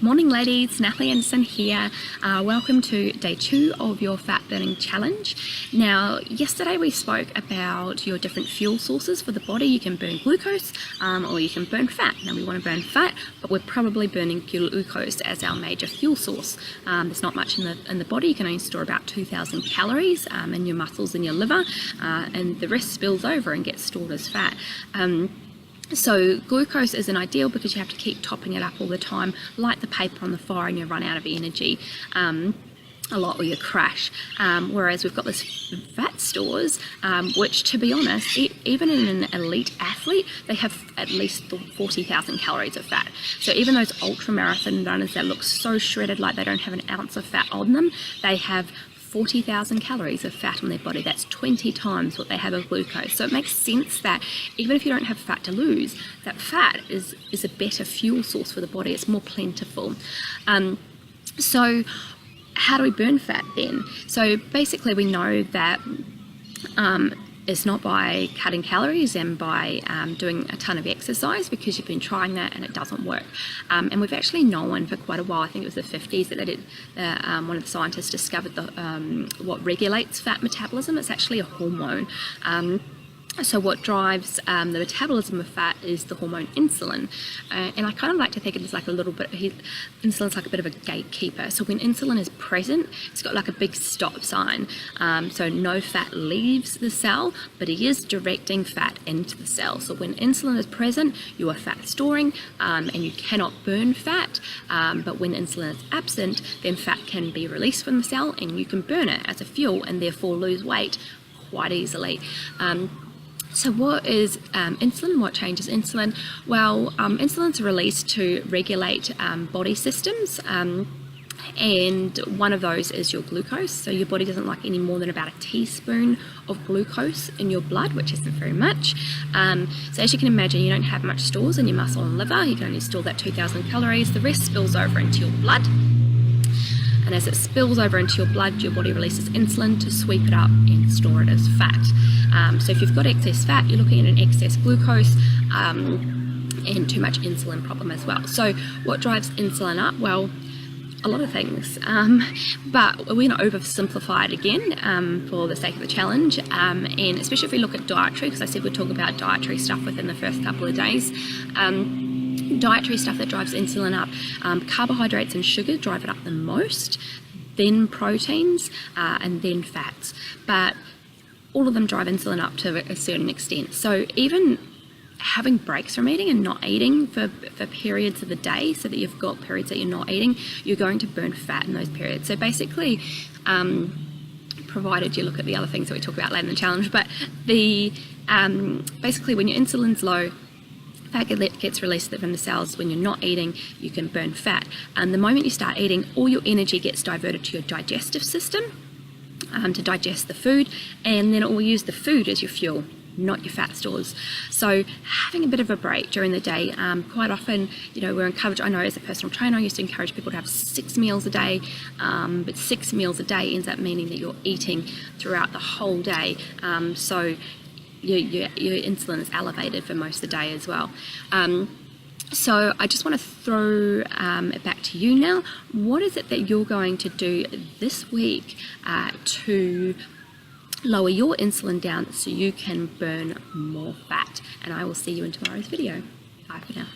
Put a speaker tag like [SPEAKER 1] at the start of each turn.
[SPEAKER 1] Morning ladies, Natalie Anderson here. Welcome to day 2 of your fat burning challenge. Now, yesterday we spoke about your different fuel sources for the body. You can burn glucose or you can burn fat. Now we want to burn fat, but we're probably burning glucose as our major fuel source. There's not much in the body. You can only store about 2,000 calories in your muscles and your liver, and the rest spills over and gets stored as fat. So glucose isn't ideal because you have to keep topping it up all the time, light the paper on the fire and you run out of energy a lot, or you crash. Whereas we've got this fat stores, which, to be honest, even in an elite athlete, they have at least 40,000 calories of fat. So even those ultra marathon runners that look so shredded like they don't have an ounce of fat on them, they have 40,000 calories of fat on their body. That's 20 times what they have of glucose. So it makes sense that even if you don't have fat to lose, that fat is a better fuel source for the body. It's more plentiful. So how do we burn fat then? So basically we know that it's not by cutting calories and by doing a ton of exercise, because you've been trying that and it doesn't work. And we've actually known for quite a while, I think it was the 50s, that one of the scientists discovered what regulates fat metabolism. It's actually a hormone. So what drives the metabolism of fat is the hormone insulin, and I kind of like to think of it as like a little bit, insulin's like a bit of a gatekeeper. So when insulin is present, it's got like a big stop sign, so no fat leaves the cell, but it is directing fat into the cell. So when insulin is present, you are fat storing, and you cannot burn fat, but when insulin is absent, then fat can be released from the cell and you can burn it as a fuel and therefore lose weight quite easily. So what is insulin? What changes insulin? Well, insulin's released to regulate body systems, and one of those is your glucose. So your body doesn't like any more than about a teaspoon of glucose in your blood, which isn't very much. So as you can imagine, you don't have much stores in your muscle and liver. You can only store that 2,000 calories. The rest spills over into your blood. And as it spills over into your blood, your body releases insulin to sweep it up and store it as fat. So if you've got excess fat, you're looking at an excess glucose and too much insulin problem as well. So what drives insulin up? Well, a lot of things, but we're going to oversimplify it again for the sake of the challenge, and especially if we look at dietary, because I said we'd talk about dietary stuff within the first couple of days. Dietary stuff that drives insulin up, carbohydrates and sugar drive it up the most, then proteins, and then fats. But all of them drive insulin up to a certain extent. So even having breaks from eating and not eating for periods of the day, so that you've got periods that you're not eating, you're going to burn fat in those periods. So basically, provided you look at the other things that we talk about later in the challenge, but basically when your insulin's low, fat gets released from the cells. When you're not eating, you can burn fat. And the moment you start eating, all your energy gets diverted to your digestive system to digest the food, and then it will use the food as your fuel, not your fat stores. So having a bit of a break during the day, quite often, we're encouraged, I know as a personal trainer, I used to encourage people to have 6 meals a day, but 6 meals a day ends up meaning that you're eating throughout the whole day. So your insulin is elevated for most of the day as well. So I just want to throw it back to you now. What is it that you're going to do this week to lower your insulin down so you can burn more fat? And I will see you in tomorrow's video. Bye for now.